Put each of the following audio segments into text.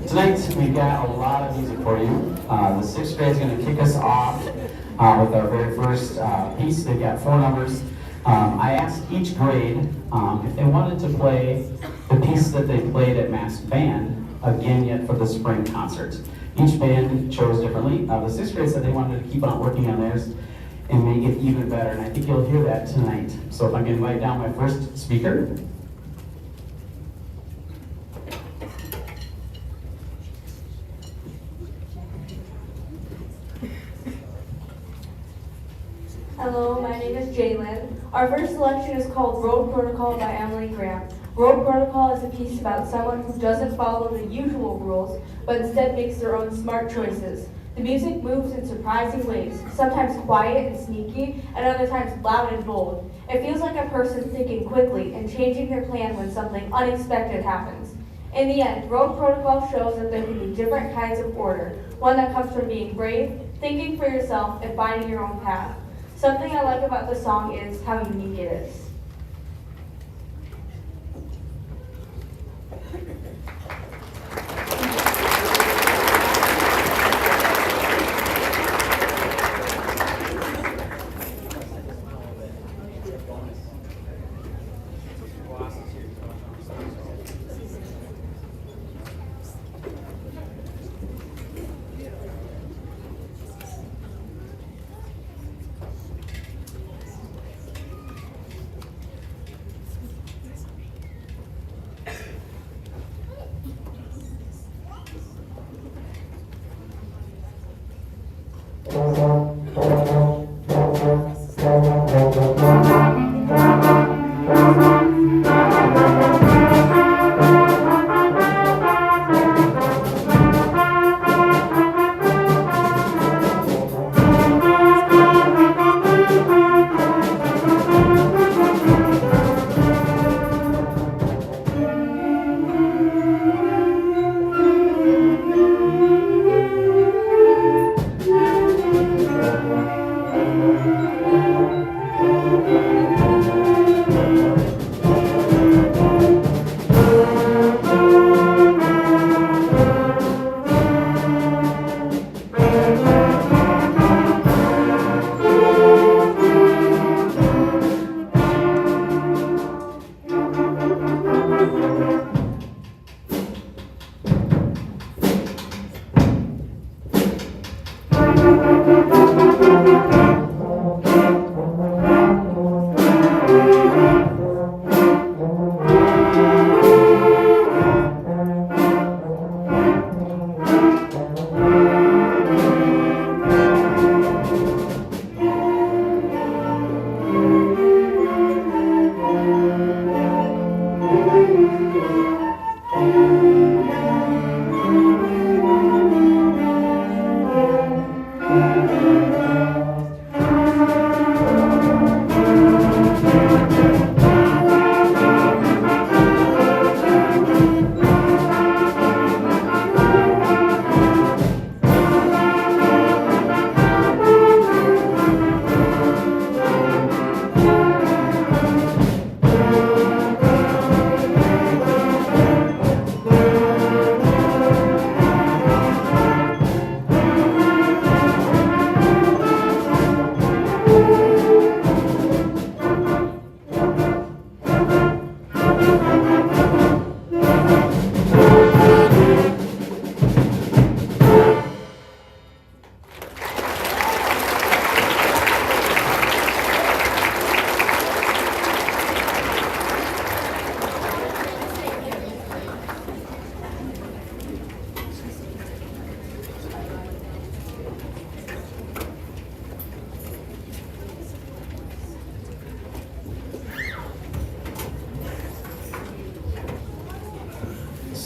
Tonight we've got a lot of music for you. The sixth grade is going to kick us off with our very first piece. They've got 4 numbers. I asked each grade if they wanted to play the piece that they played at Mass Band again yet for the spring concert. Each band chose differently. The sixth grade said they wanted to keep on working on theirs and make it even better, and I think you'll hear that tonight. So if I can invite down my first speaker. Hello, my name is Jalen. Our first selection is called Road Protocol by Emily Graham. Road Protocol is a piece about someone who doesn't follow the usual rules, but instead makes their own smart choices. The music moves in surprising ways, sometimes quiet and sneaky, and other times loud and bold. It feels like a person thinking quickly and changing their plan when something unexpected happens. In the end, Road Protocol shows that there can be different kinds of order, one that comes from being brave, thinking for yourself, and finding your own path. Something I like about the song is how unique it is.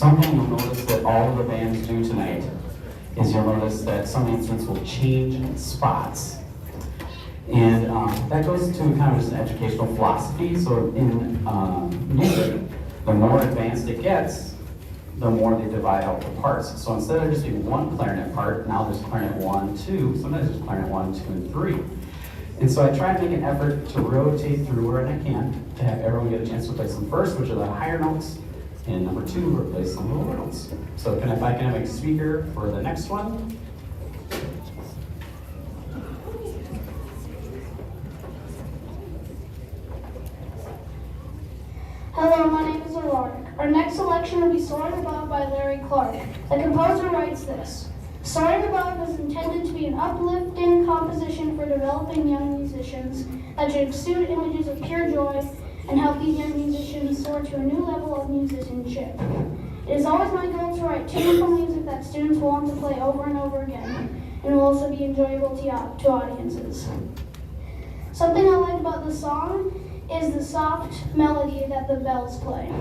something you'll notice that all of the bands do tonight is you'll notice that some instruments will change spots. And that goes to kind of just an educational philosophy. So in music, the more advanced it gets, the more they divide out the parts. So instead of just being one clarinet part, now there's clarinet 1, 2, sometimes there's clarinet 1, 2, and 3. And so I try to make an effort to rotate through where I can to have everyone get a chance to play some first, which are the higher notes, and number 2, replace some of the lower notes. So if I can have a speaker for the next one. Hello, my name is Aurora. Our next selection will be Soaring Above by Larry Clark. The composer writes this: Soaring Above is intended to be an uplifting composition for developing young musicians that should exude images of pure joy and help these young musicians soar to a new level of musicianship. It is always my goal to write tuneful music that students will want to play over and over again and will also be enjoyable to audiences. Something I like about the song is the soft melody that the bells play.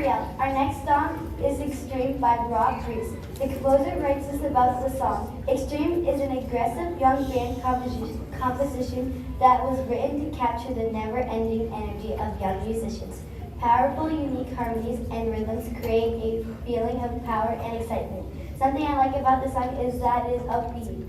Gabrielle. Our next song is Extreme by Rob Priest. The composer writes us about the song. Extreme is an aggressive young band composition that was written to capture the never-ending energy of young musicians. Powerful, unique harmonies and rhythms create a feeling of power and excitement. Something I like about the song is that it is upbeat.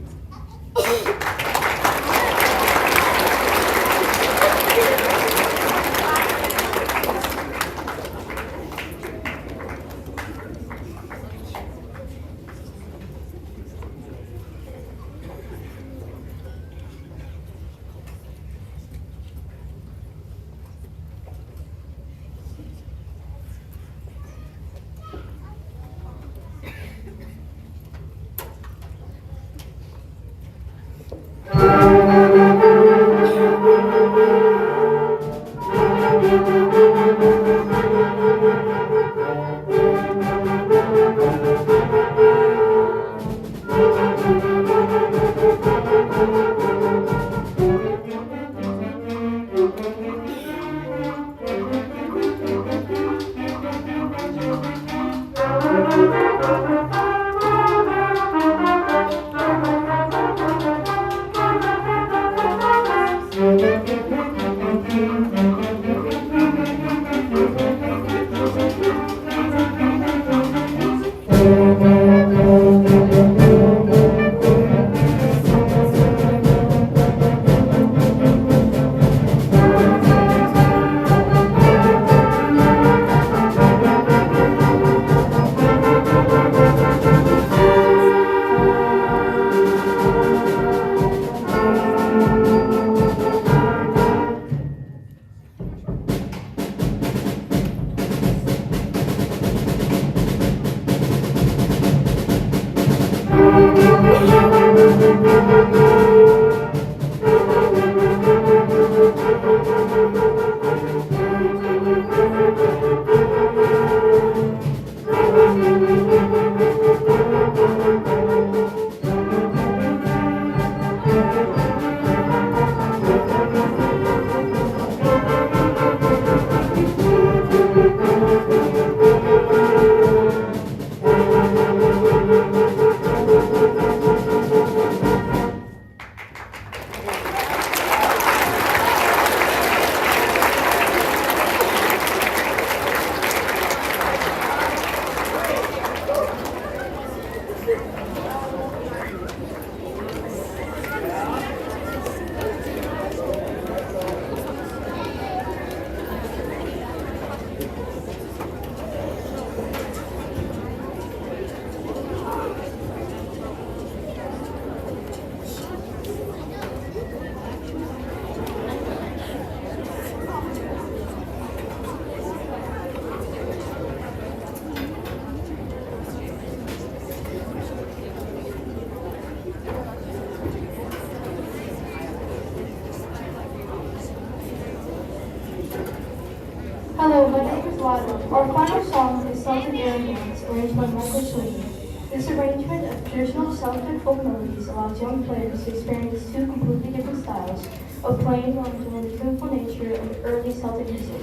Hello, my name is Lana. Our final song is Celtic Air Dance, arranged by Michael Sweeney. This arrangement of traditional Celtic folk melodies allows young players to experience two completely different styles of playing while enjoying the beautiful nature of early Celtic music.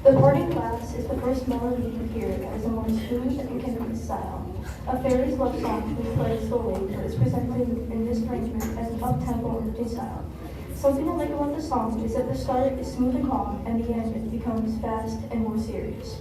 The Parting Glass is the first melody you hear as a more smooth and convincing style. A fairy's love song we play slowly is presented in this arrangement as an up-tempo energy style. Something I like about the song is that the start is smooth and calm, and the end it becomes fast and more serious.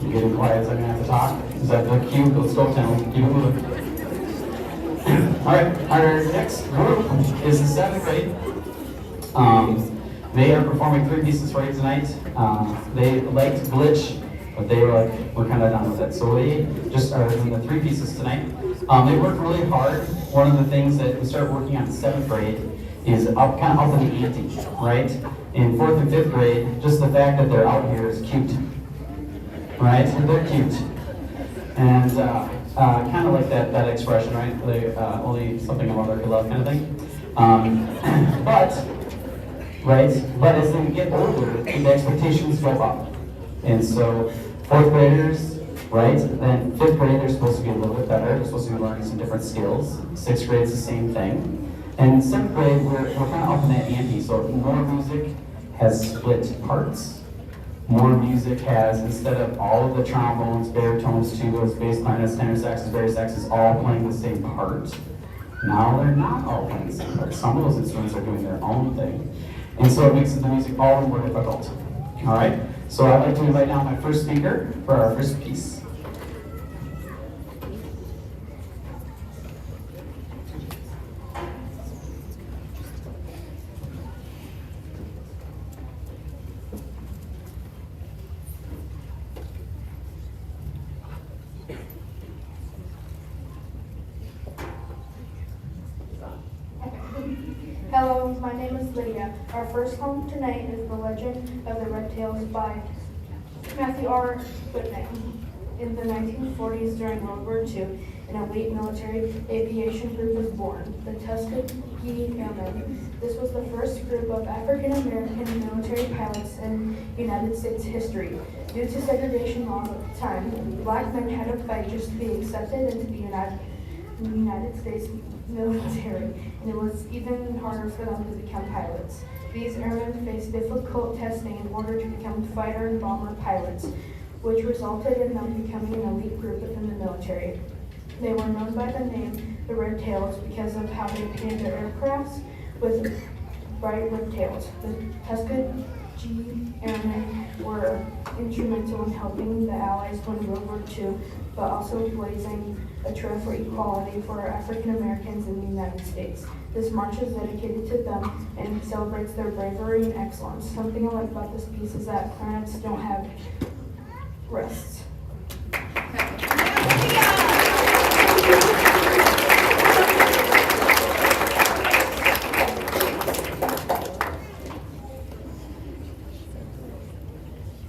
You're getting quiet, so I'm gonna have to talk. Is that the cue? Let's go, Tim. Keep it moving. All right, our next group is the 7th grade. They are performing 3 pieces for you tonight. They liked Glitch, but they were like, we're kind of done with it. So they just are doing the 3 pieces tonight. They worked really hard. One of the things that we started working on in 7th grade is kind of up in the ante, right? In 4th and 5th grade, just the fact that they're out here is cute, right? They're cute. And kind of like that expression, right? They, only something a mother could love kind of thing. But as they get older, the expectations go up. And so 4th graders, right? Then 5th grade, they're supposed to be a little bit better. They're supposed to be learning some different skills. 6th grade is the same thing. And 7th grade, we're kind of up in that ante. So more music has split parts. More music has, instead of all of the trombones, baritones, tubas, bass clarinets, tenor saxes, bass saxes, all playing the same part. Now they're not all playing the same part. Some of those instruments are doing their own thing. And so it makes the music all the more difficult. All right? So I'd like to invite now my first speaker for our first piece. Hello, my name is Lydia. Our first poem tonight is The Legend of the Red Tails by Matthew R. Whitney. In the 1940s, during World War II, an elite military aviation group was born, the Tuskegee Airmen. This was the first group of African-American military pilots in United States history. Due to segregation laws at the time, black men had to fight just to be accepted into the United States military, and it was even harder for them to become pilots. These airmen faced difficult testing in order to become fighter and bomber pilots, which resulted in them becoming an elite group within the military. They were known by the name the Red Tails because of how they painted their aircrafts with bright red tails. The Tuskegee Airmen were instrumental in helping the Allies win World War II, but also blazing a trail for equality for African Americans in the United States. This march is dedicated to them and celebrates their bravery and excellence. Something I like about this piece is that clarinets don't have rests.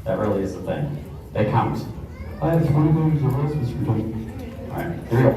That really is the thing. They count. I have 20 movies of roses for doing. All right, here we go.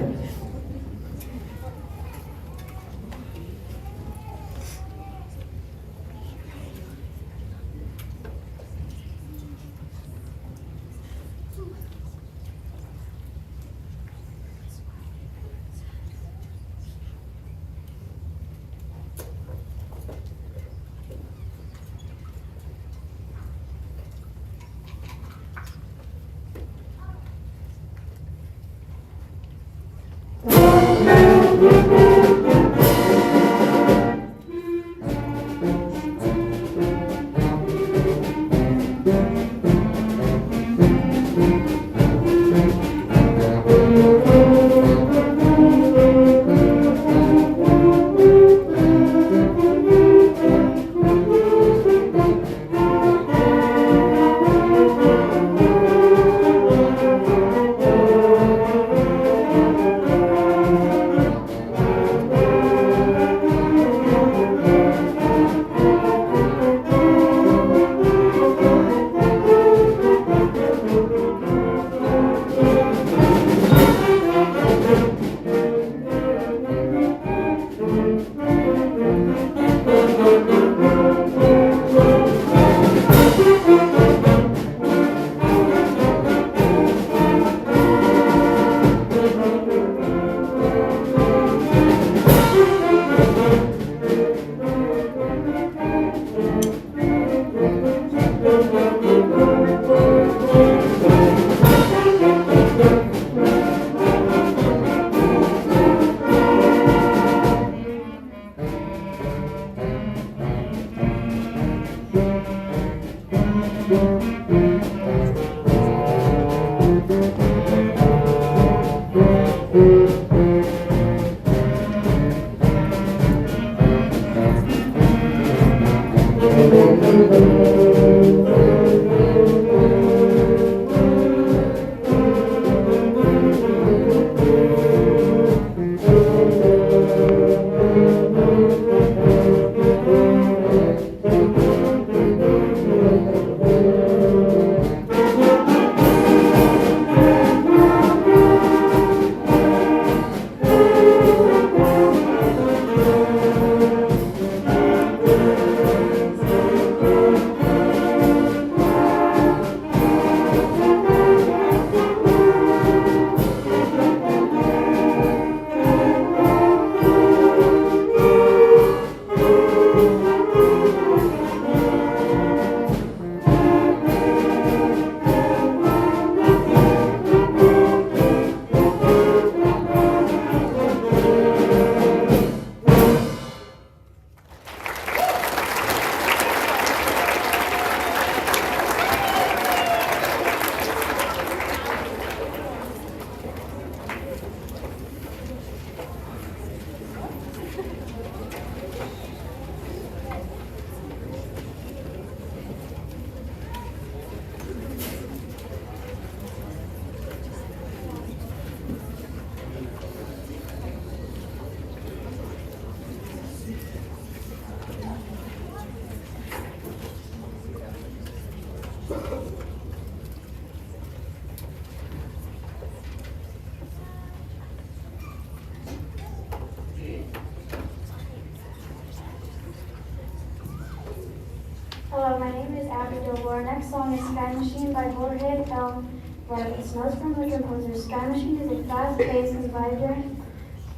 Hello, my name is Abby Doble. Our next song is Sky Machine by Jorge L. Vargas. Notes from the composer. Sky Machine is a fast-paced and vibrant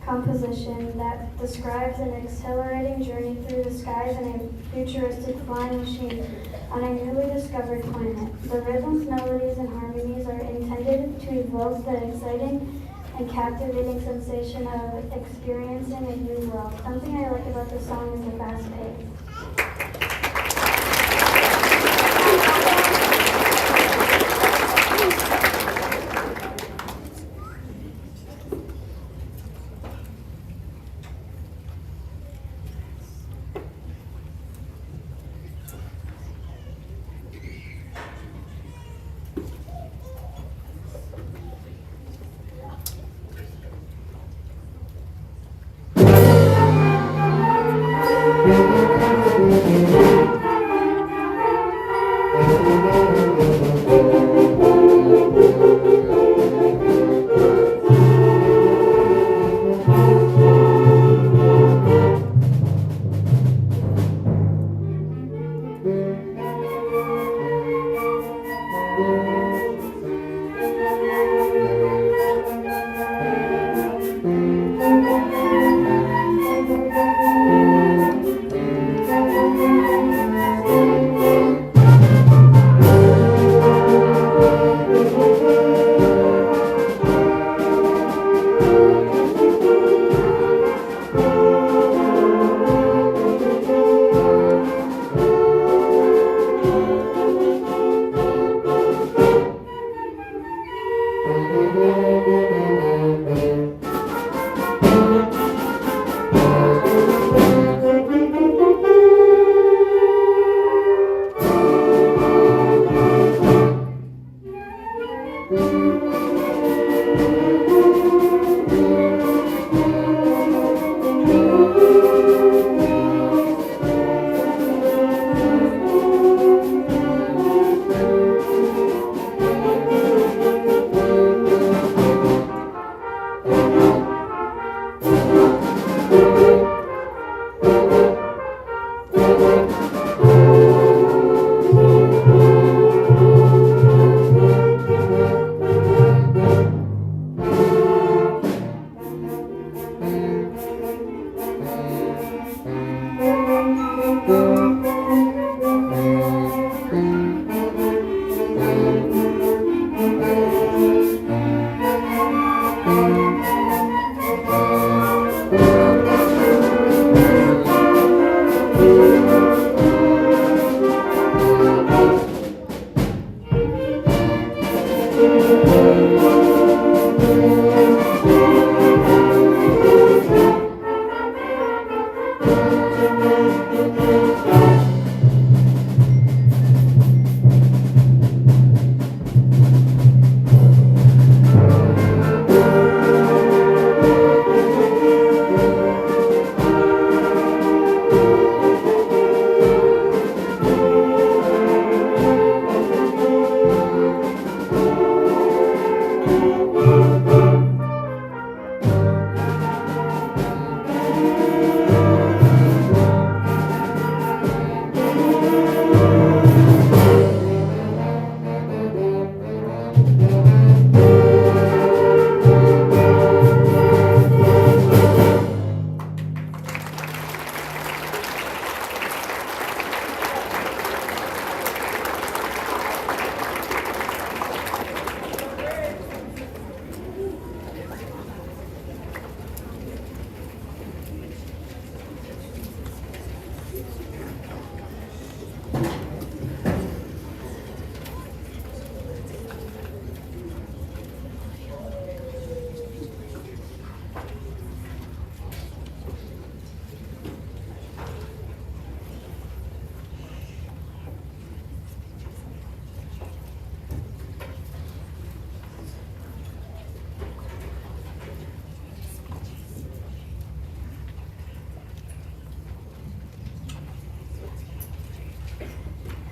composition that describes an exhilarating journey through the skies in a futuristic flying machine on a newly discovered planet. The rhythms, melodies, and harmonies are intended to evoke the exciting and captivating sensation of experiencing a new world. Something I like about the song is the fast pace.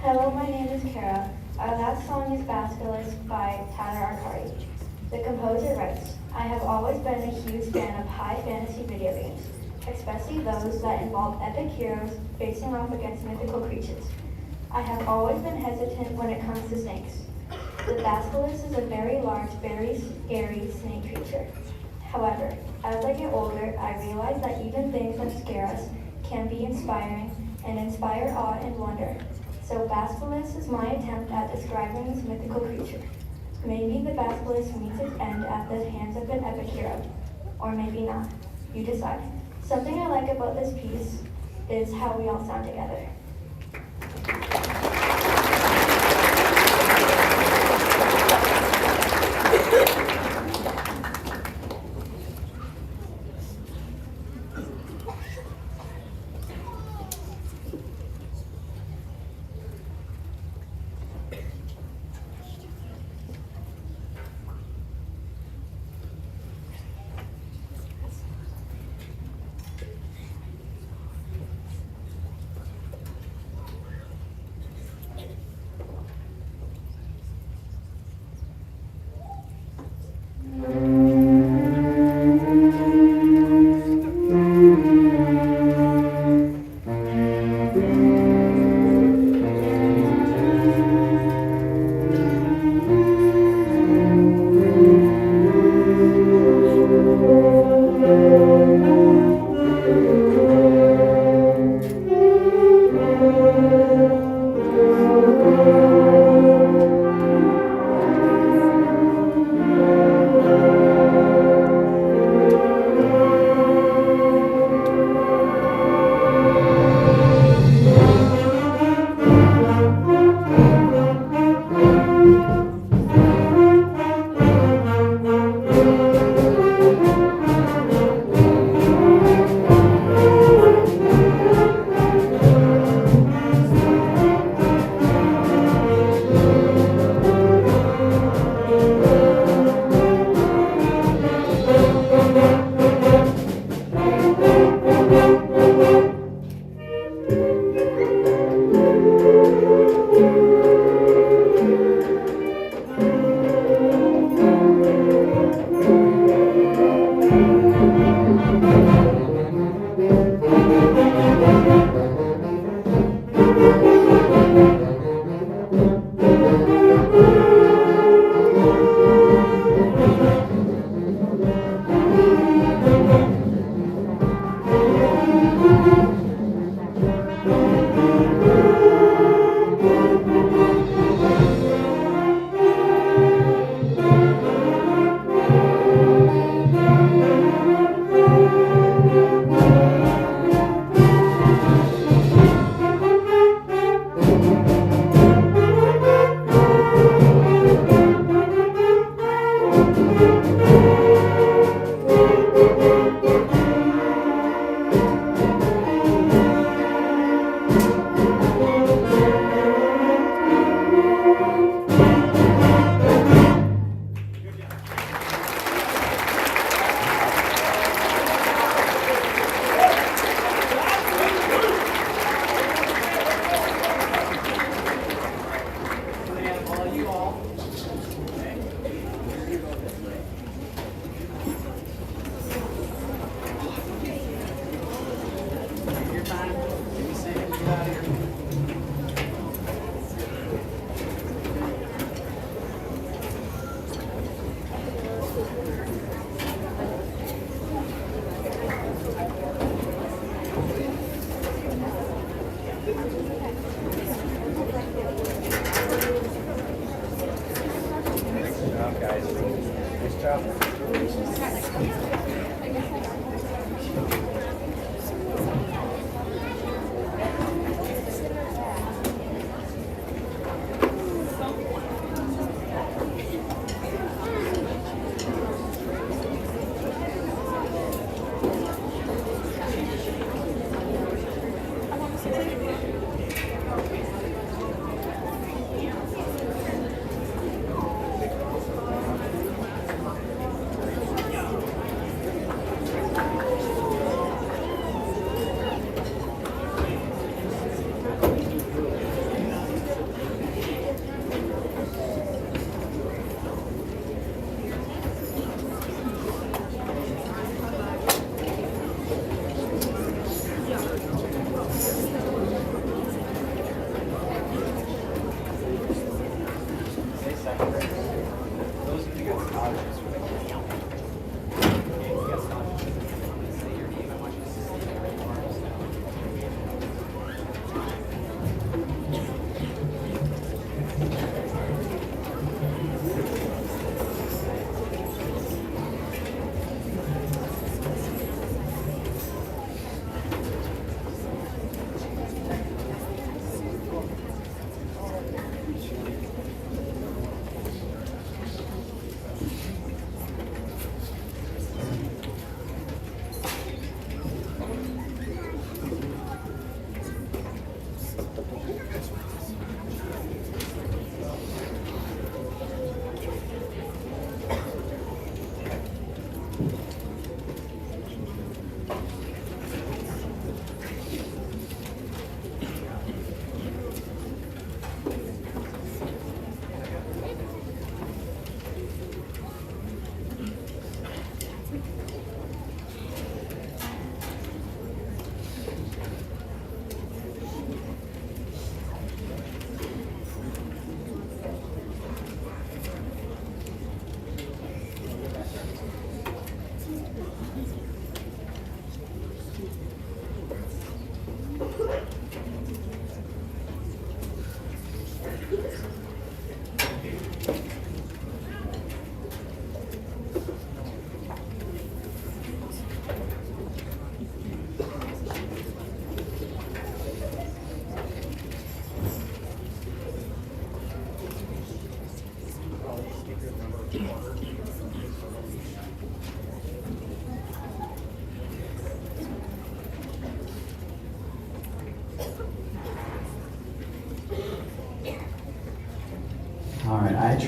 Hello, my name is Kara. Our last song is Basilisk by Tyler Arcari. The composer writes, I have always been a huge fan of high fantasy video games, especially those that involve epic heroes facing off against mythical creatures. I have always been hesitant when it comes to snakes. The basilisk is a very large, very scary snake creature. However, as I get older, I realize that even things that scare us can be inspiring and inspire awe and wonder. So basilisk is my attempt at describing this mythical creature. Maybe the basilisk meets its end at the hands of an epic hero, or maybe not. You decide. Something I like about this piece is how we all sound together.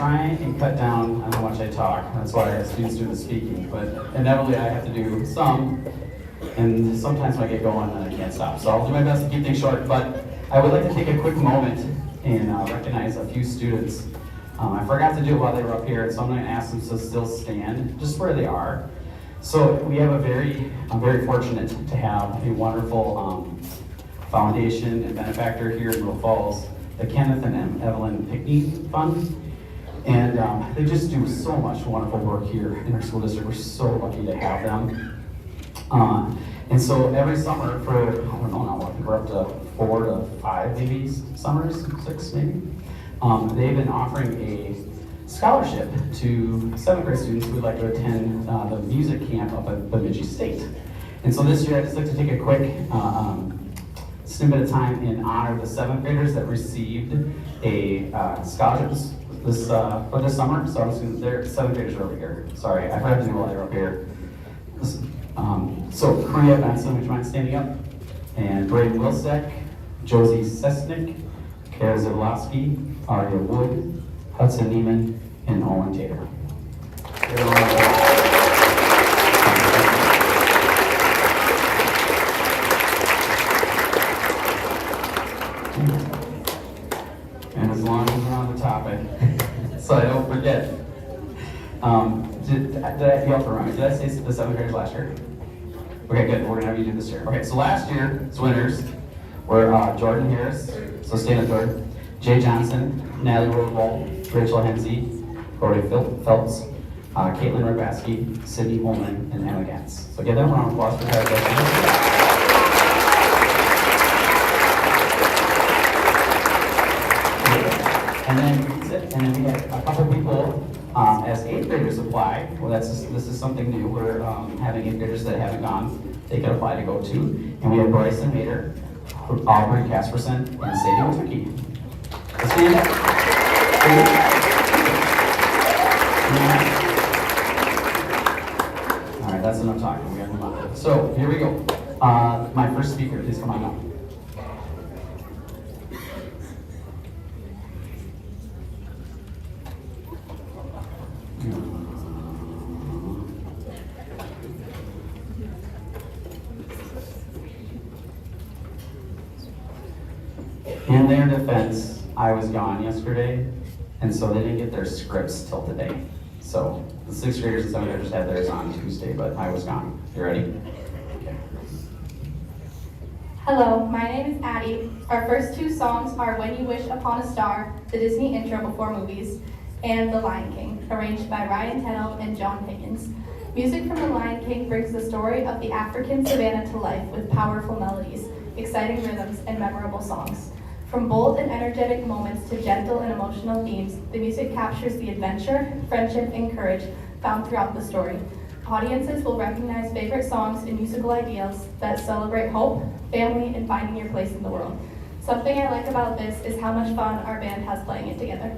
try and cut down on how much I talk. That's why I have students do the speaking. But inevitably, I have to do some. And sometimes when I get going, then I can't stop. So I'll do my best to keep things short. But I would like to take a quick moment and recognize a few students. I forgot to do it while they were up here, so I'm going to ask them to still stand just where they are. So we have I'm very fortunate to have a wonderful foundation and benefactor here in Little Falls, the Kenneth and Evelyn Pickney Fund. And they just do so much wonderful work here in our school district. We're so lucky to have them. And so every summer for, I don't know now, I think we're up to 4 to 5 maybe summers, 6 maybe. They've been offering a scholarship to 7th grade students who would like to attend the music camp up at Bemidji State. And so this year I'd just like to take a quick snippet of time in honor of the 7th graders that received a scholarship for this summer. So I'm just gonna, their 7th graders are over here. Sorry, I forgot to do while they were up here. So Korea Benson, would you mind standing up? And Braden Wilsek, Josie Sesnick, Kara Zavlowski, Aria Wood, Hudson Neiman, and Owen Tater. And as long as we're on the topic, so I don't forget. Did I yell for Did I say the 7th graders last year? Okay, good. We're gonna have you do this year. Okay, so last year's winners were Jordan Harris, so stand up, Jordan. Jay Johnson, Natalie Roosevelt, Rachel Hensey, Corey Phelps, Caitlin Rabaski, Sydney Holman, and Emma Gantz. So give them a round of applause for that. And then we had a couple people as 8th graders apply. Well, this is something new. We're having 8th graders that haven't gone. They can apply to go to. And we have Bryson Mater, Aubrey Casperson, and Sadie Witwicky. Let's stand up. All right, that's enough talking. We have to move on. So here we go. My first speaker, please come on up. In their defense, I was gone yesterday, and so they didn't get their scripts till today. So the 6th graders and 7th graders had theirs on Tuesday, but I was gone. You ready? Okay. Hello, my name is Addie. Our first 2 songs are When You Wish Upon a Star, the Disney intro before movies, and The Lion King, arranged by Ryan Tennell and John Higgins. Music from The Lion King brings the story of the African savannah to life with powerful melodies, exciting rhythms, and memorable songs. From bold and energetic moments to gentle and emotional themes, the music captures the adventure, friendship, and courage found throughout the story. Audiences will recognize favorite songs and musical ideals that celebrate hope, family, and finding your place in the world. Something I like about this is how much fun our band has playing it together.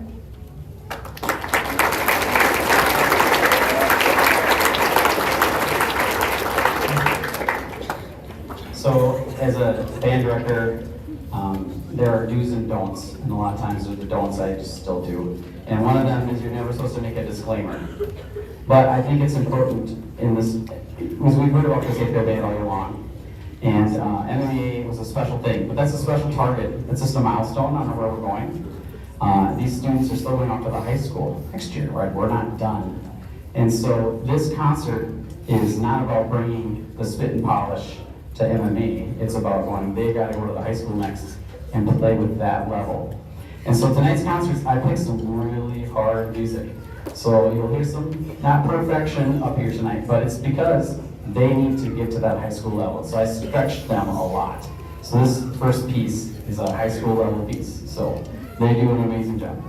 So as a band director, there are do's and don'ts, and a lot of times the don'ts I just still do. And one of them is you're never supposed to make a disclaimer. But I think it's important in this, because we've heard about this 8th grade band all year long. And MMA was a special thing, but that's a special target. It's just a milestone on where we're going. These students are still going off to the high school next year, right? We're not done. And so this concert is not about bringing the spit and polish to MMA. It's about going, they gotta go to the high school next and play with that level. And so tonight's concerts, I picked some really hard music. So you'll hear some, not perfection up here tonight, but it's because they need to get to that high school level. So I stretched them a lot. So this first piece is a high school level piece. So they do an amazing job.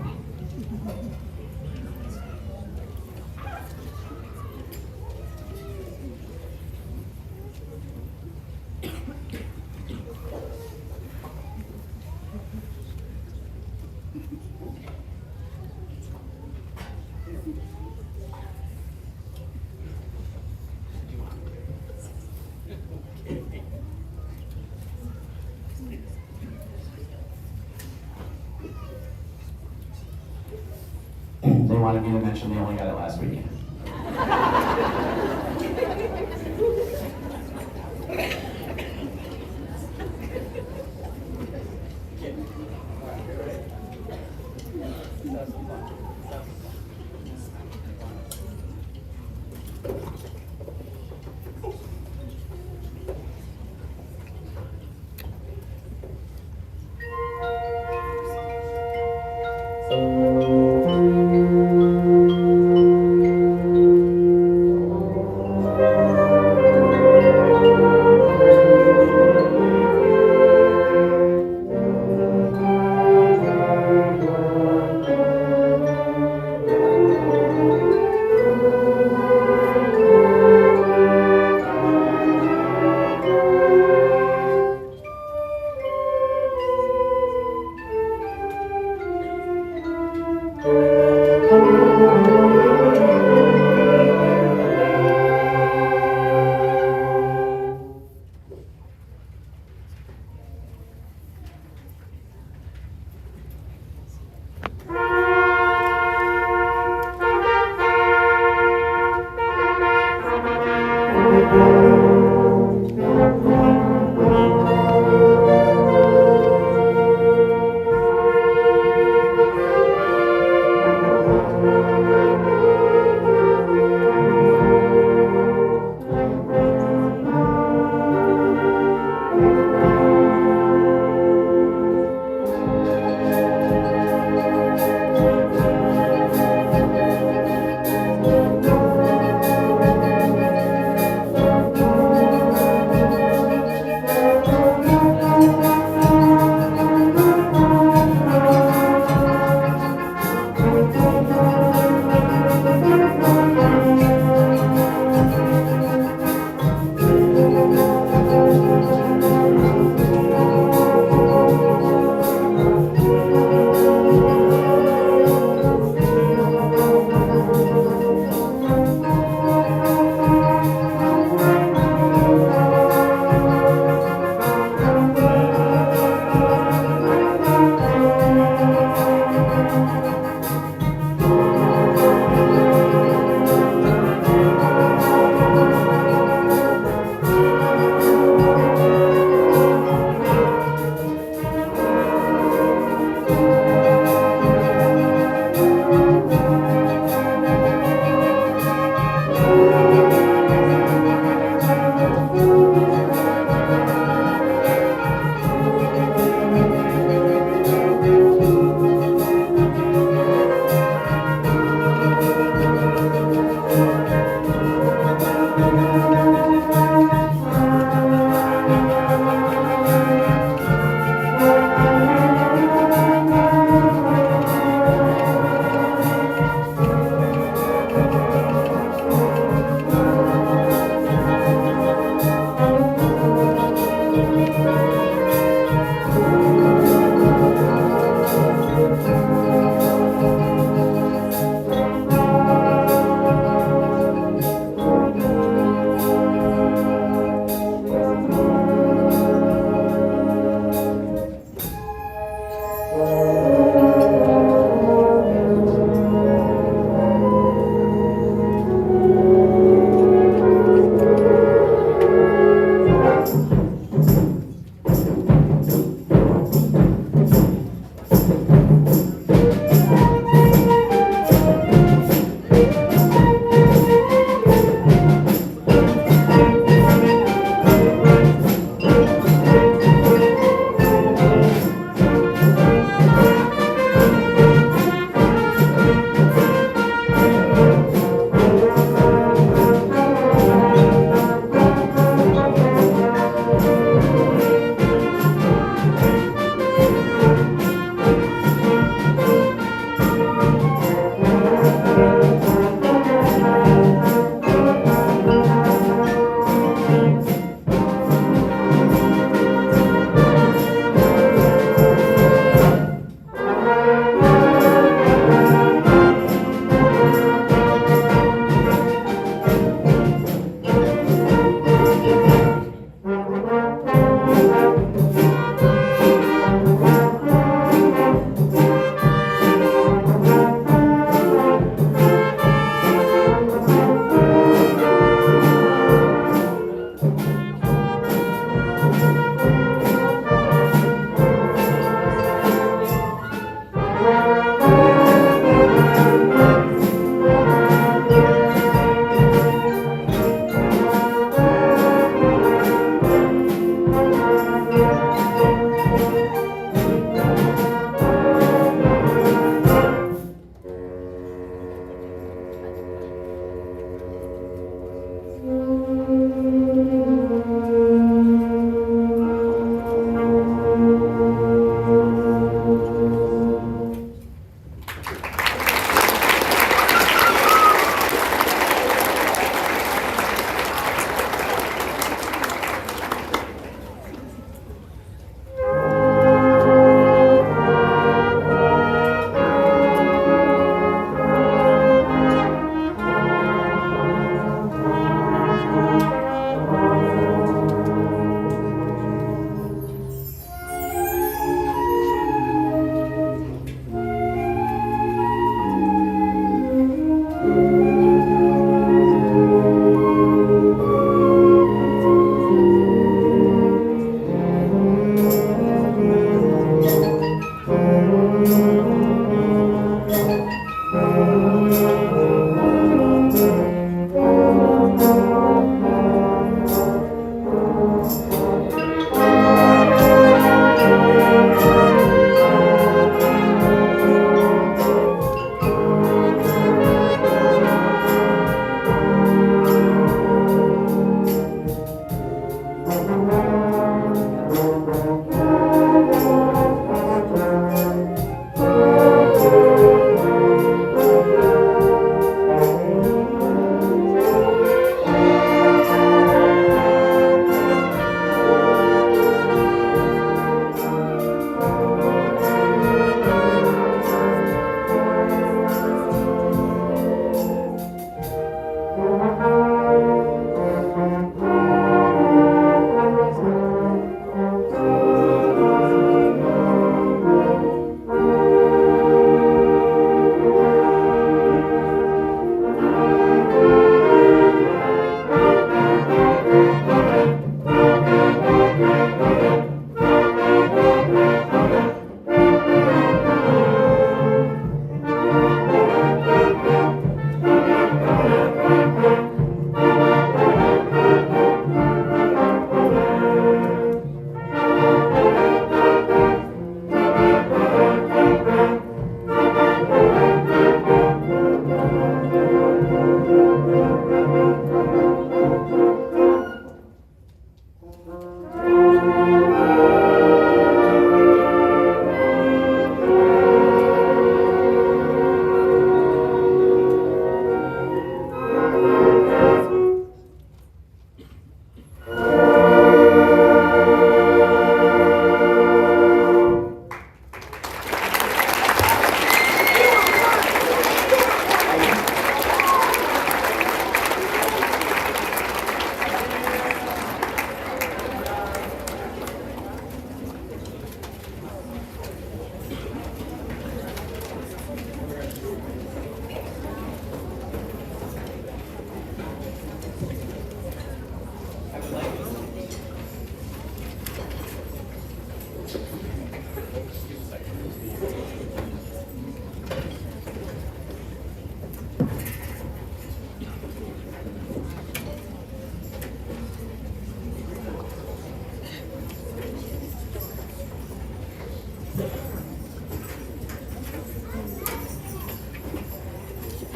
wanted me to mention they only got it last week.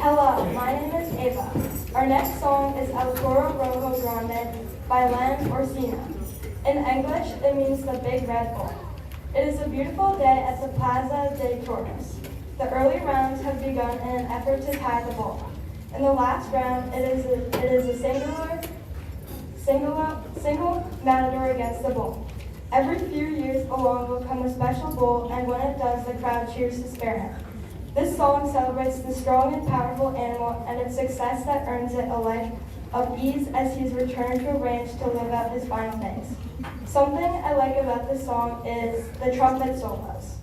Hello, my name is Ava. Our next song is El Toro Rojo Grande by Len Orsina. In English, it means the Big Red Bull. It is a beautiful day at the Plaza de Toros. The early rounds have begun in an effort to tie the bull. In the last round, it is a single matador against the bull. Every few years along will come a special bull, and when it does, the crowd cheers to spare him. This song celebrates the strong and powerful animal and its success that earns it a life of ease as he is returned to a ranch to live out his final days. Something I like about this song is the trumpet solos.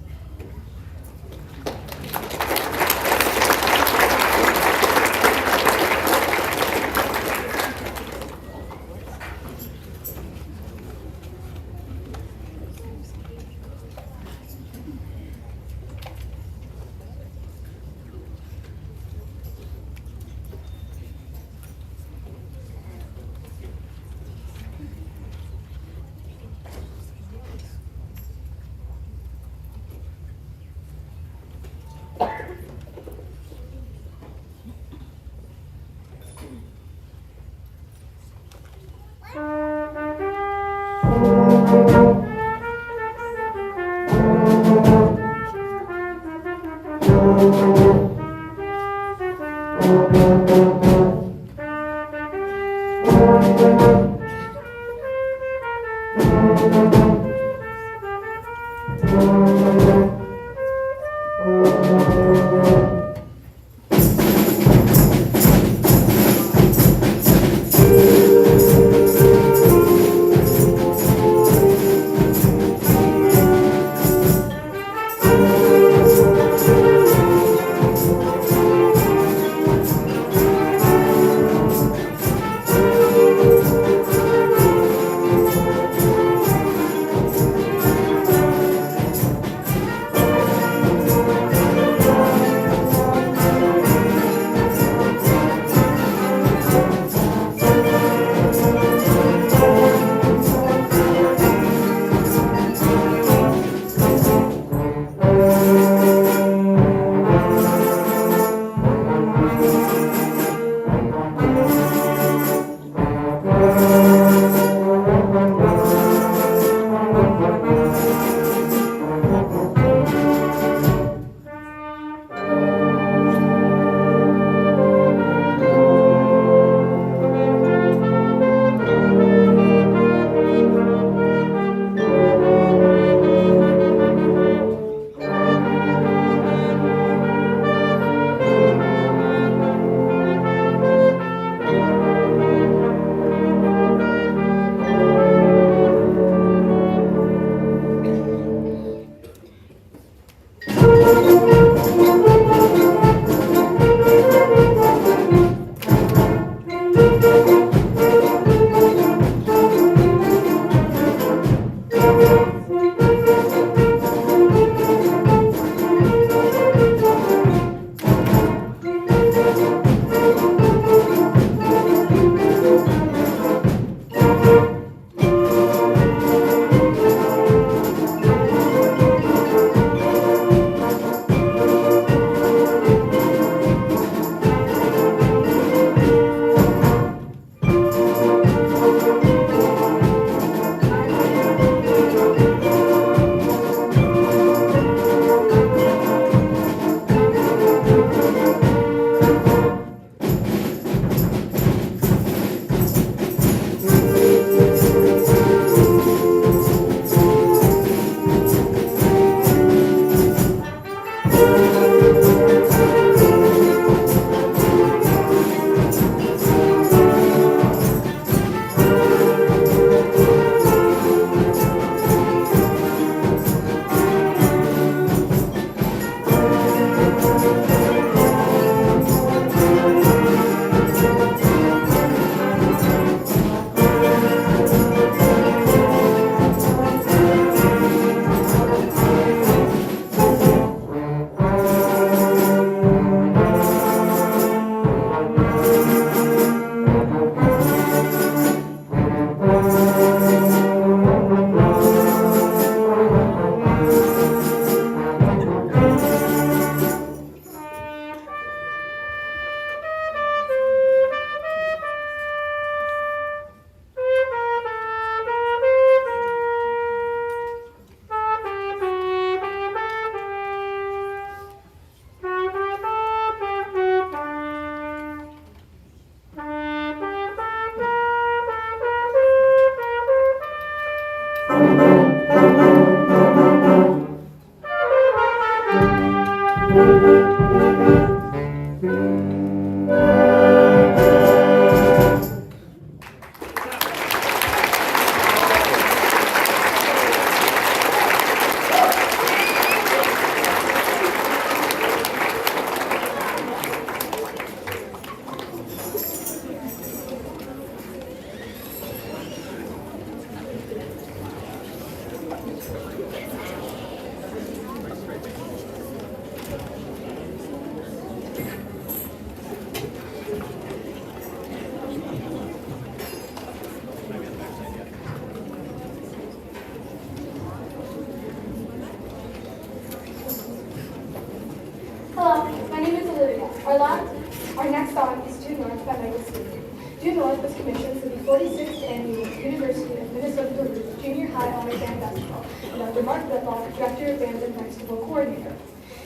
Our next song is Due North by Michael Stewart. Due North was commissioned for the 46th Annual University of Minnesota Duluth Junior High Honor Band Festival and Dr. Mark Whitlock, Director of Band and Festival Coordinator.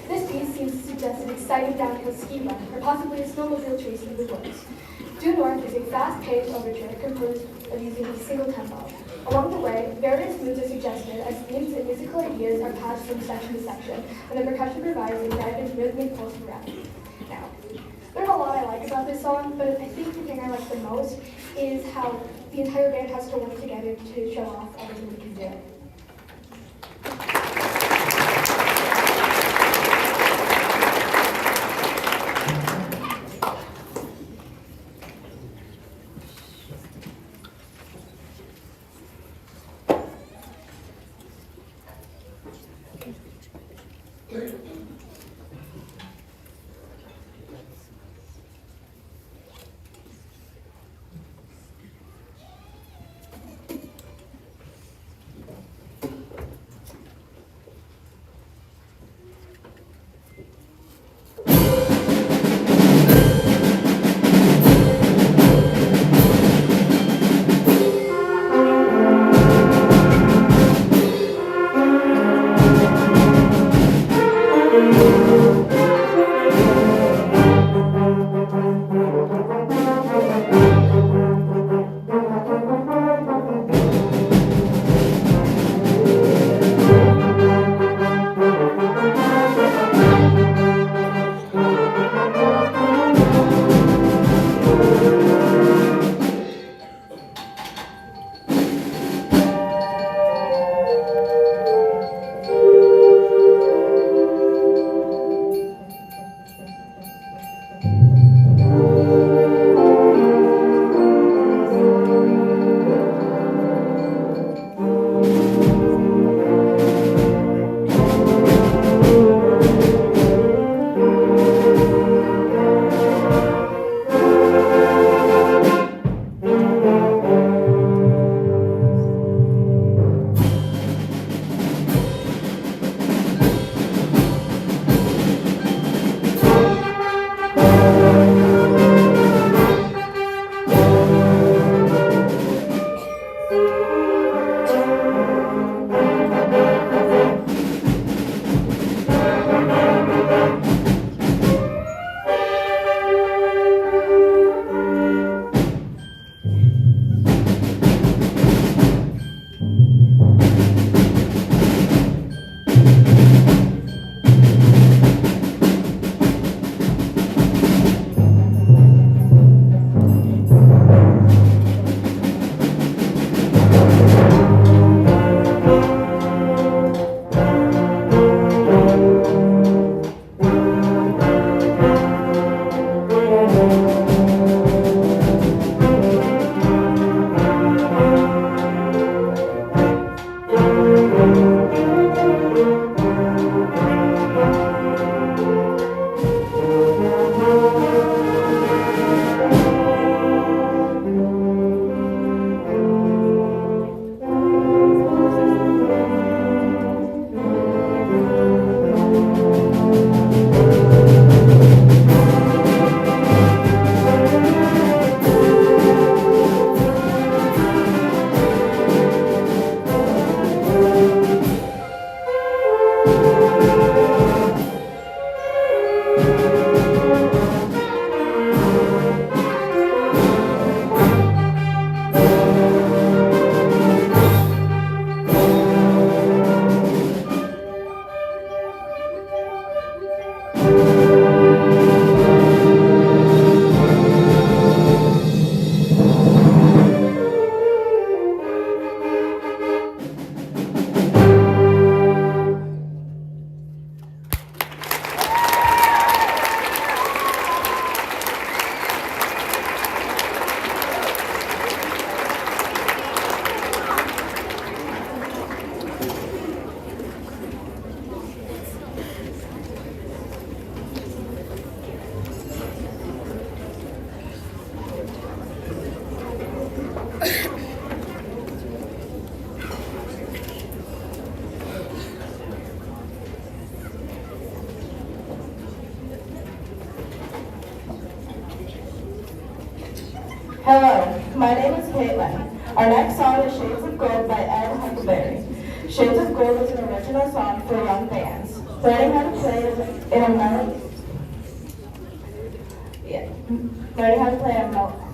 This piece seems to suggest an exciting downhill ski run or possibly a snowmobile chase through the woods. Due North is a fast-paced overture composed of using a single tempo. Along the way, various moods are suggested as themes and musical ideas are passed from section to section, and the percussion provides a vibrant rhythmic pulse throughout. Now, there's a lot I like about this song, but I think the thing I like the most is how the entire band has to work together to show off everything we can do. Caitlin. Our next song is Shades of Gold by Ed Huckleberry. Shades of Gold is an original song for young bands. Learning how to play in a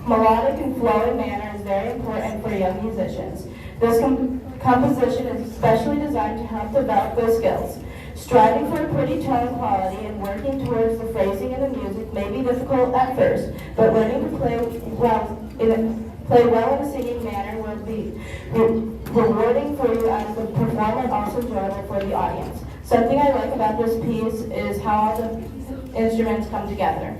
melodic and flowing manner is very important for young musicians. This composition is especially designed to help develop those skills. Striving for a pretty tone quality and working towards the phrasing in the music may be difficult at first, but learning to play well in a singing manner will be rewarding for you as the performer and also enjoyable for the audience. Something I like about this piece is how all the instruments come together.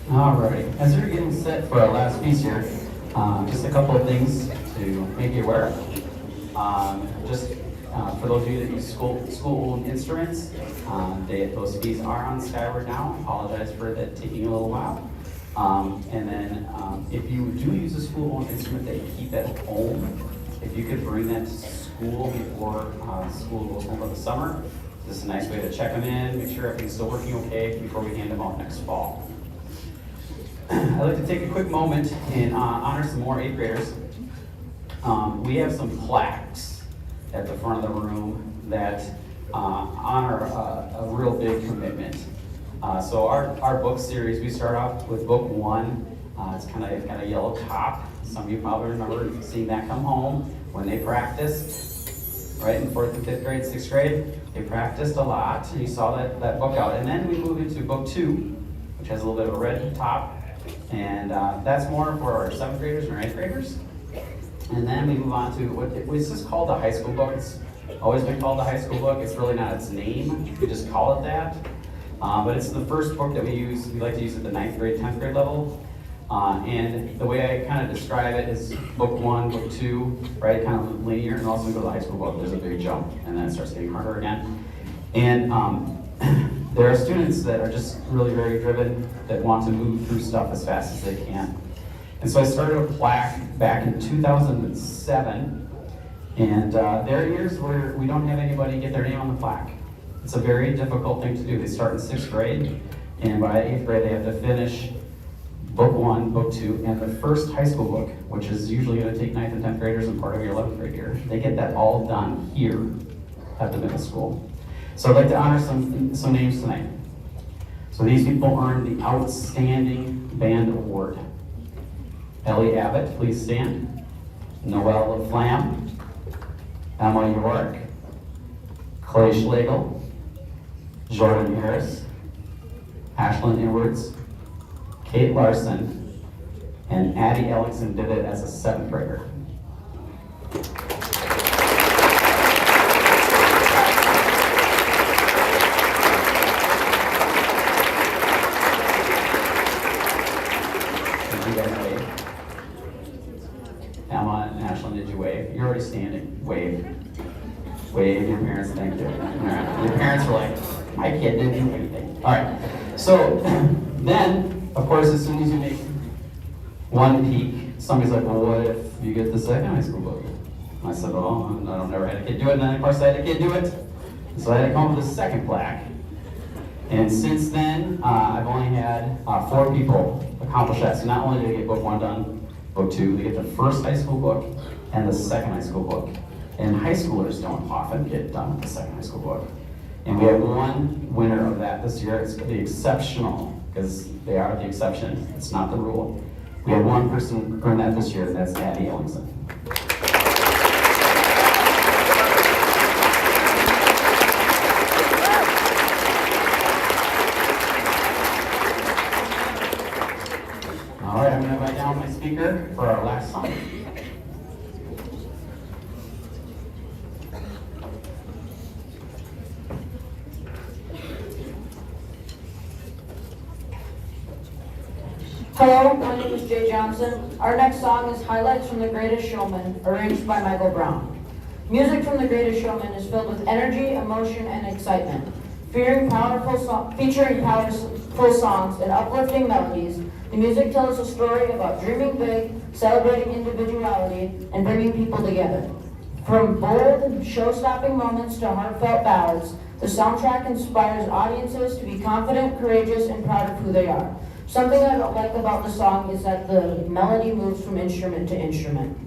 Alrighty, as we're getting set for our last piece here, just a couple of things to make you aware of. For those of you that use school-owned instruments, those fees are on Skyward now. I apologize for that taking a little while. If you do use a school-owned instrument that you keep at home, if you could bring that to school before school goes home for the summer, this is a nice way to check them in, make sure everything's still working okay before we hand them out next fall. I'd like to take a quick moment and honor some more 8th graders. We have some plaques at the front of the room that honor a real big commitment. So our book series, we start off with book 1. It's kind of got a yellow top. Some of you probably remember seeing that come home when they practiced, right, in 4th and 5th grade, 6th grade. They practiced a lot, and you saw that book out. And then we move into book 2, which has a little bit of a red top. And that's more for our 7th graders and our 8th graders. And then we move on to what was just called the high school book. It's always been called the high school book. It's really not its name. We just call it that. But it's the first book that we use. We like to use at the 9th grade, 10th grade level. And the way I kind of describe it is book 1, book 2, right, kind of linear, and also we go to the high school book, there's a big jump, and then it starts getting harder again. And there are students that are just really very driven, that want to move through stuff as fast as they can. And so I started a plaque back in 2007, and there are years where we don't have anybody get their name on the plaque. It's a very difficult thing to do. They start in 6th grade, and by 8th grade they have to finish book 1, book 2, and the first high school book, which is usually going to take 9th and 10th graders and part of your 11th grade year. They get that all done here at the middle school. So I'd like to honor some names tonight. So these people earned the Outstanding Band Award. Ellie Abbott, please stand. Noelle Flam, Emma York, Clay Schlegel, Jordan Harris, Ashlyn Edwards, Kate Larson, and Addie Ellingson did it as a 7th grader. Did you guys wave? Emma and Ashlyn, did you wave? You're already standing. Wave. Wave, your parents, thank you. All right. Your parents were like, my kid didn't do anything. All right, so then, of course, as soon as you make one peak, somebody's like, well, what if you get the second high school book? And I said, well, I don't never had a kid do it, and then of course I had a kid do it. So I had to come up with a second plaque. And since then, I've only had 4 people accomplish that. So not only did they get book 1 done, book 2, they get the first high school book and the second high school book. And high schoolers don't often get done with the second high school book. And we have one winner of that this year. It's the exceptional, because they are the exception. It's not the rule. We have one person earn that this year, and that's Addie Ellingson. All right, I'm going to invite down my speaker for our last song. Hello, my name is Jay Johnson. Our next song is Highlights from the Greatest Showman, arranged by Michael Brown. Music from The Greatest Showman is filled with energy, emotion, and excitement. Featuring powerful songs and uplifting melodies, the music tells a story about dreaming big, celebrating individuality, and bringing people together. From bold, show-stopping moments to heartfelt ballads, the soundtrack inspires audiences to be confident, courageous, and proud of who they are. Something I like about the song is that the melody moves from instrument to instrument.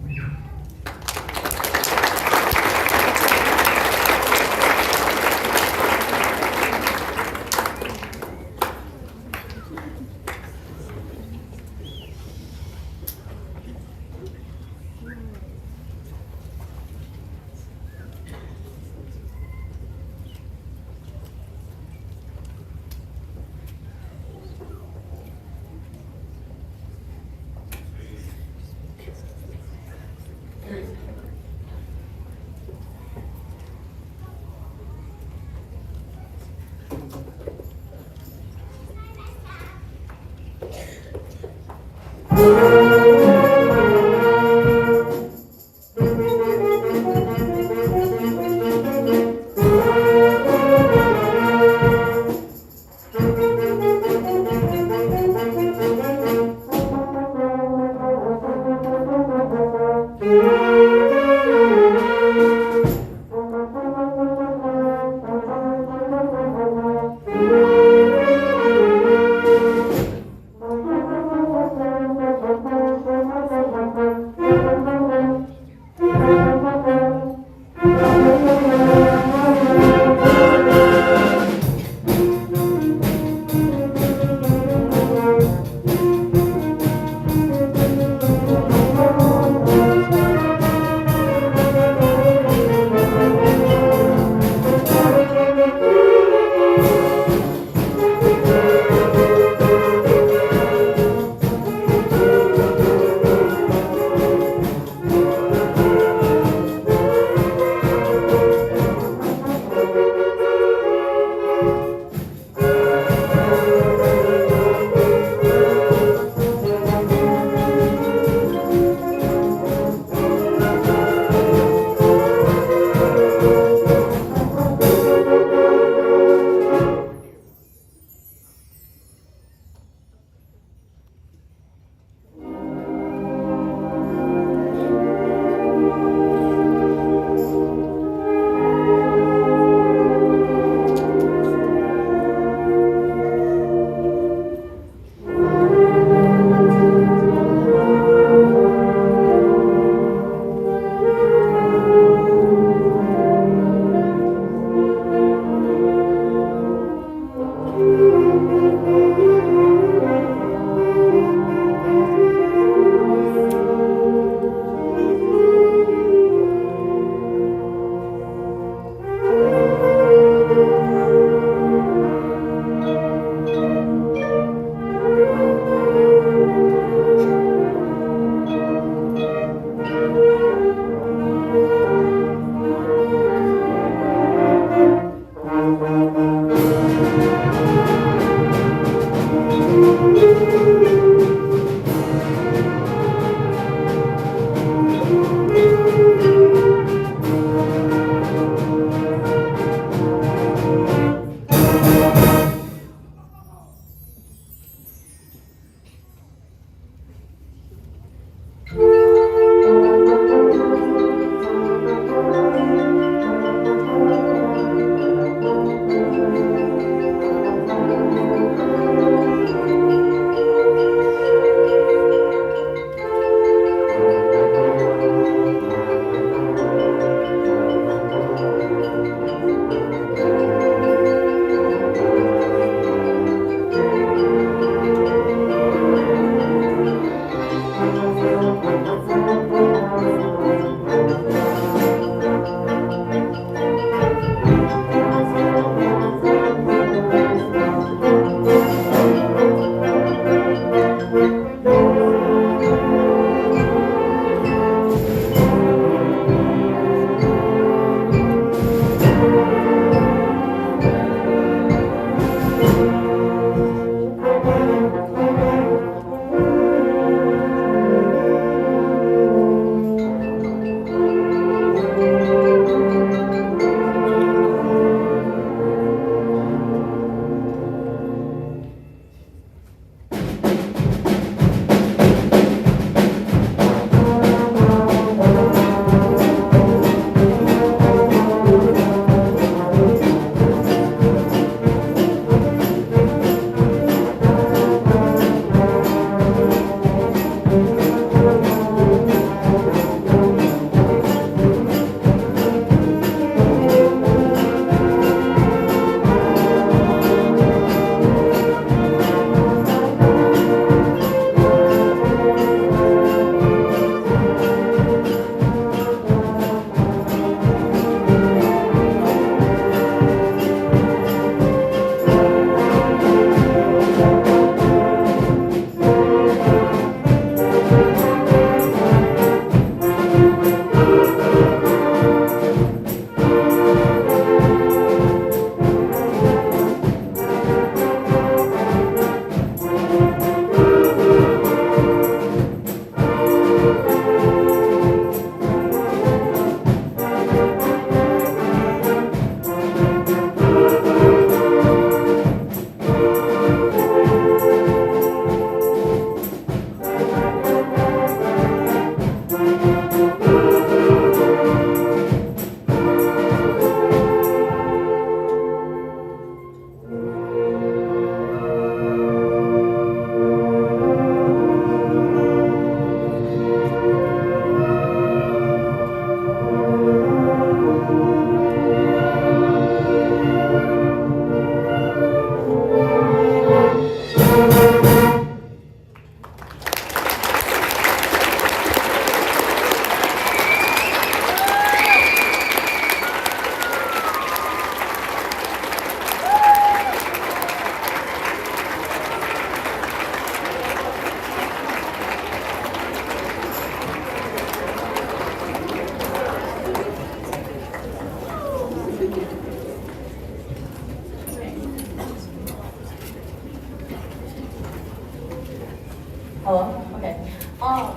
Hello? Okay.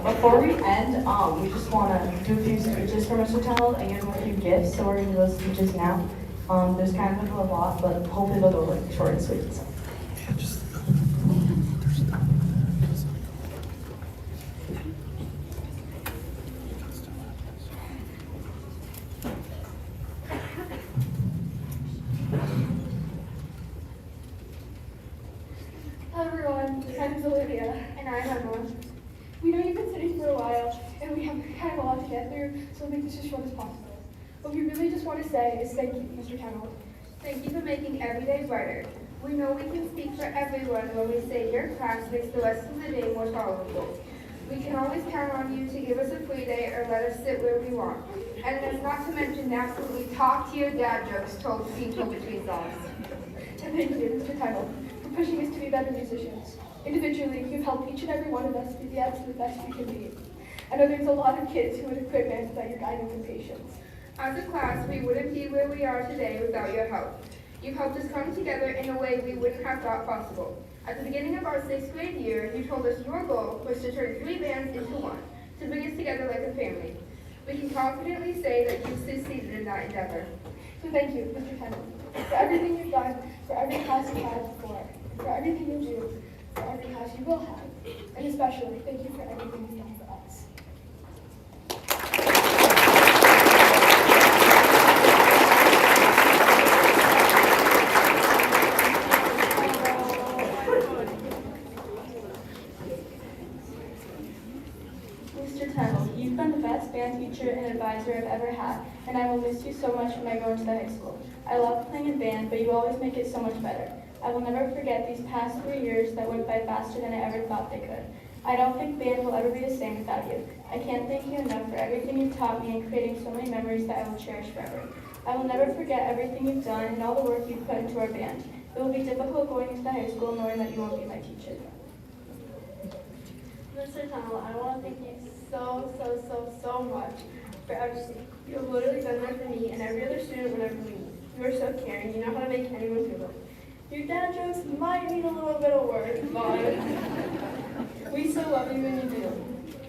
Before we end, we just want to do a few speeches for Mr. Tuttle and give him a few gifts. So we're going to do those speeches now. There's kind of a lot, but hopefully they'll go like short and sweet. So. Hi everyone, my name is Olivia. And I'm Emma. We know you've been sitting for a while, and we have kind of a lot to get through, so we'll make this as short as possible. What we really just want to say is thank you, Mr. Kendall. Thank you for making every day brighter. We know we can speak for everyone when we say your class makes the rest of the day more tolerable. We can always count on you to give us a free day or let us sit where we want. And that's not to mention the absolutely top-tier dad jokes being told between songs. And thank you, Mr. Kendall, for pushing us to be better musicians. Individually, you've helped each and every one of us be the absolute best we can be. I know there's a lot of kids who would quit bands without your guidance and patience. As a class, we wouldn't be where we are today without your help. You've helped us come together in a way we wouldn't have thought possible. At the beginning of our 6th grade year, you told us your goal was to turn 3 bands into one, to bring us together like a family. We can confidently say that you've succeeded in that endeavor. So thank you, Mr. Kendall, for everything you've done, for every class you've had before, for everything you do, for every class you will have, and especially thank you for everything you've done for us. Mr. Tuttle, you've been the best band teacher and advisor I've ever had, and I will miss you so much when I go into the high school. I love playing in band, but you always make it so much better. I will never forget these past 3 years that went by faster than I ever thought they could. I don't think band will ever be the same without you. I can't thank you enough for everything you've taught me and creating so many memories that I will cherish forever. I will never forget everything you've done and all the work you've put into our band. It will be difficult going into the high school knowing that you won't be my teacher. Mr. Tuttle, I want to thank you so much for everything. You have literally been there for me and every other student whenever we meet. You are so caring. You know how to make anyone feel good. Your dad jokes might need a little bit of work, but we still love you when you do.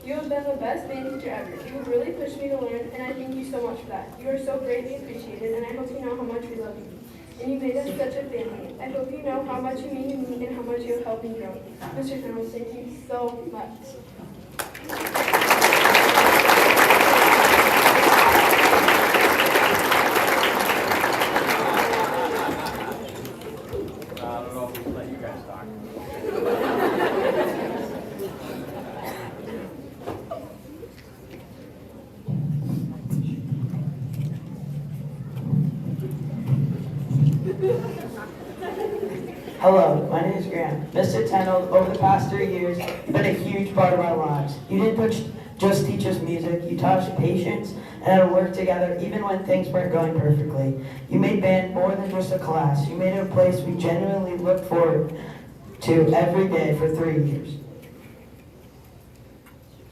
You have been the best band teacher ever. You have really pushed me to learn, and I thank you so much for that. You are so greatly appreciated, and I hope you know how much we love you. And you made us such a family. I hope you know how much you mean to me and how much you have helped me grow. Mr. Kendall, thank you so much. I don't know if we can let you guys talk. Hello, my name is Graham. Mr. Tennell, over the past 3 years, you've been a huge part of our lives. You didn't just teach us music, you taught us patience and how to work together even when things weren't going perfectly. You made band more than just a class. You made it a place we genuinely look forward to every day for 3 years.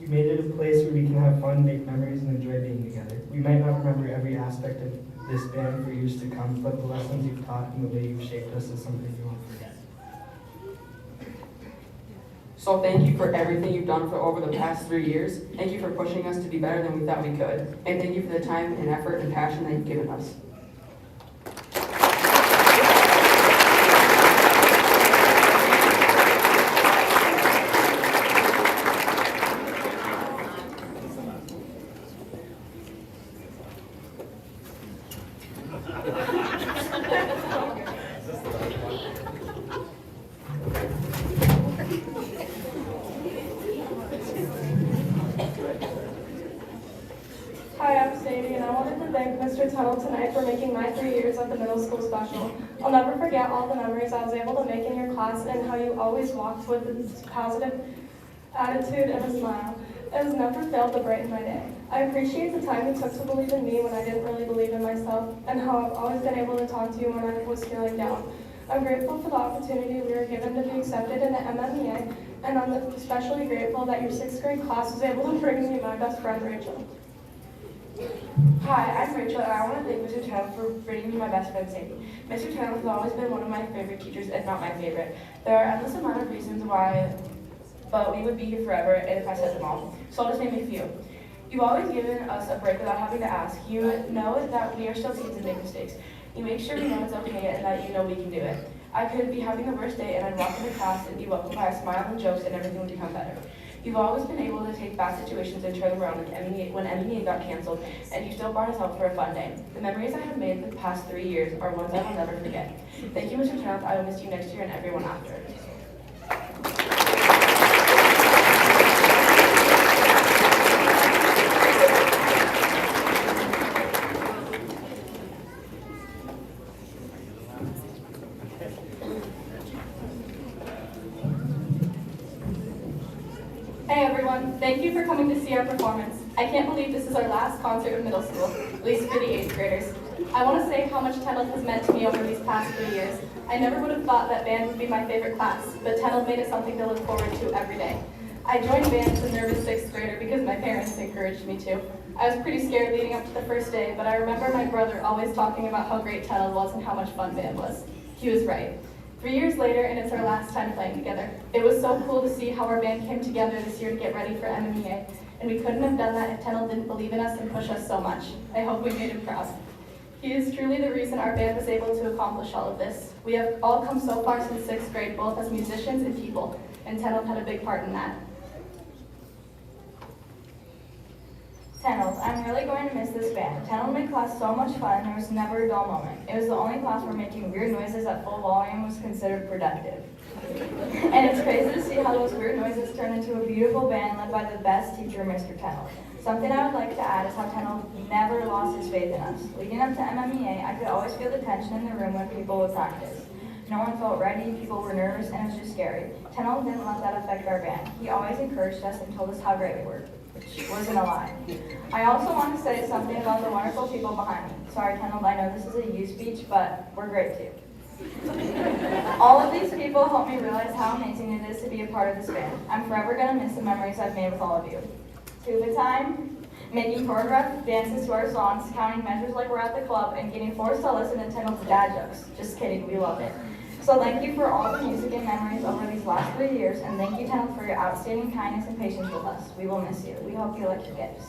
You made it a place where we can have fun, make memories, and enjoy being together. We might not remember every aspect of this band for years to come, but the lessons you've taught and the way you've shaped us is something we won't forget. So thank you for everything you've done for over the past 3 years. Thank you for pushing us to be better than we thought we could. And thank you for the time and effort and passion that you've given us. Hi, I'm Sadie, and I wanted to thank Mr. Tuttle tonight for making my 3 years at the middle school special. I'll never forget all the memories I was able to make in your class and how you always walked with a positive attitude and a smile. It has never failed to brighten my day. I appreciate the time you took to believe in me when I didn't really believe in myself, and how I've always been able to talk to you when I was feeling down. I'm grateful for the opportunity we were given to be accepted in the MMEA, and I'm especially grateful that your 6th grade class was able to bring me my best friend, Rachel. Hi, I'm Rachel, and I want to thank Mr. Tuttle for bringing me my best friend, Sadie. Mr. Tuttle has always been one of my favorite teachers, if not my favorite. There are endless amount of reasons why but we would be here forever if I said them all. So I'll just name a few. You've always given us a break without having to ask. You know that we are still kids and make mistakes. You make sure we know it's okay and that you know we can do it. I could be having the worst day and I'd walk into class and be welcomed by a smile and jokes and everything would become better. You've always been able to take bad situations and turn them around, like when MEA got canceled, and you still brought us out for a fun day. The memories I have made the past 3 years are ones I will never forget. Thank you, Mr. Tennant. I will miss you next year and everyone after. Hey everyone, thank you for coming to see our performance. I can't believe this is our last concert of middle school, at least for the 8th graders. I want to say how much Tennant has meant to me over these past 3 years. I never would have thought that band would be my favorite class, but Tennant made it something to look forward to every day. I joined band as a nervous 6th grader because my parents encouraged me to. I was pretty scared leading up to the first day, but I remember my brother always talking about how great Tennant was and how much fun band was. He was right. 3 years later, and it's our last time playing together. It was so cool to see how our band came together this year to get ready for MEA, and we couldn't have done that if Tennant didn't believe in us and push us so much. I hope we made him proud. He is truly the reason our band was able to accomplish all of this. We have all come so far since 6th grade, both as musicians and people, and Tennant had a big part in that. Tennant, I'm really going to miss this band. Tennant made class so much fun and there was never a dull moment. It was the only class where making weird noises at full volume was considered productive. And it's crazy to see how those weird noises turn into a beautiful band led by the best teacher, Mr. Tennant. Something I would like to add is how Tennant never lost his faith in us. Leading up to MEA, I could always feel the tension in the room when people would practice. No one felt ready, people were nervous, and it was just scary. Tennant didn't let that affect our band. He always encouraged us and told us how great we were, which wasn't a lie. I also want to say something about the wonderful people behind me. Sorry, Tennant, I know this is a you speech, but we're great too. All of these people helped me realize how amazing it is to be a part of this band. I'm forever going to miss the memories I've made with all of you. Tuba time, making choreographed dances to our songs, counting measures like we're at the club, and getting forced to listen to Tennant's dad jokes. Just kidding, we love it. So thank you for all the music and memories over these last 3 years, and thank you, Tennant, for your outstanding kindness and patience with us. We will miss you. We hope you like your gifts.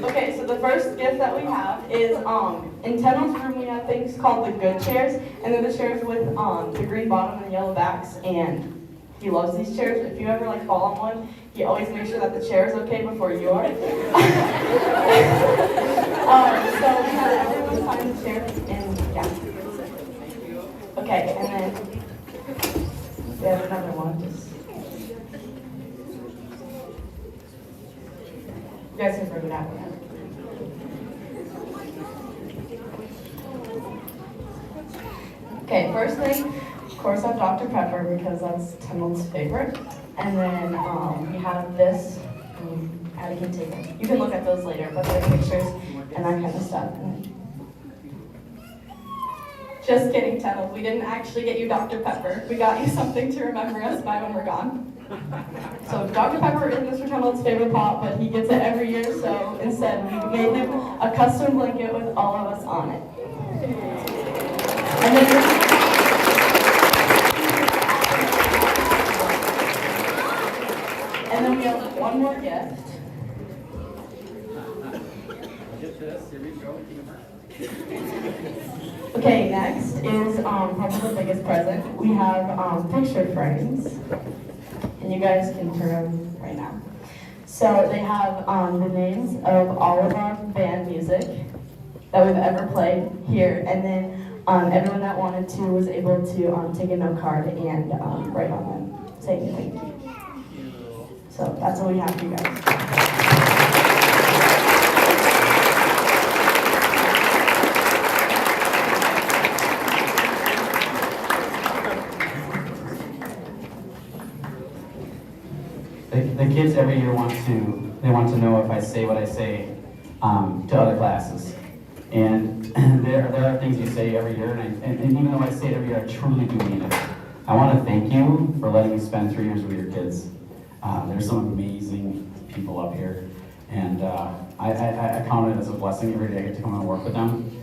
Okay, so the first gift that we have is, in Tennant's room we have things called the good chairs, and they're the chairs with the green bottom and yellow backs, and he loves these chairs. If you ever fall on one, he always makes sure that the chair is okay before you are. So we have everyone find the chair, and yeah. Okay, and then we have another one. You guys can bring it out now. Okay, first thing, of course, I have Dr. Pepper because that's Tennant's favorite. And then we have this, Patty can take it. You can look at those later, but they're pictures and that kind of stuff. Just kidding, Tennant. We didn't actually get you Dr. Pepper. We got you something to remember us by when we're gone. So Dr. Pepper is Mr. Tennant's favorite pop, but he gets it every year, so instead we made him a custom blanket with all of us on it. And then And then we have one more gift. Okay, next is probably the biggest present. We have picture frames, and you guys can turn them right now. So they have the names of all of our band music that we've ever played here, and then everyone that wanted to was able to take a note card and write on them, saying thank you. So that's what we have for you guys. The kids every year want to know if I say what I say to other classes. And there are things you say every year, and even though I say it every year, I truly do mean it. I want to thank you for letting me spend 3 years with your kids. There's some amazing people up here, and I count it as a blessing every day I get to come and work with them.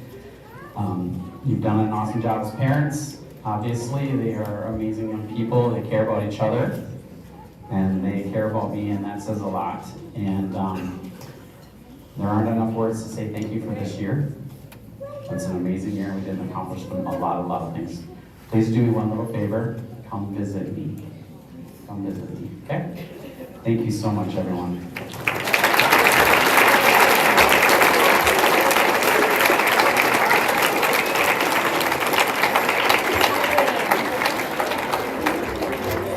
You've done an awesome job as parents. Obviously, they are amazing young people. They care about each other, and they care about me, and that says a lot. And there aren't enough words to say thank you for this year. It's an amazing year. We did accomplish a lot of things. Please do me one little favor. Come visit me. Come visit me, okay? Thank you so much, everyone.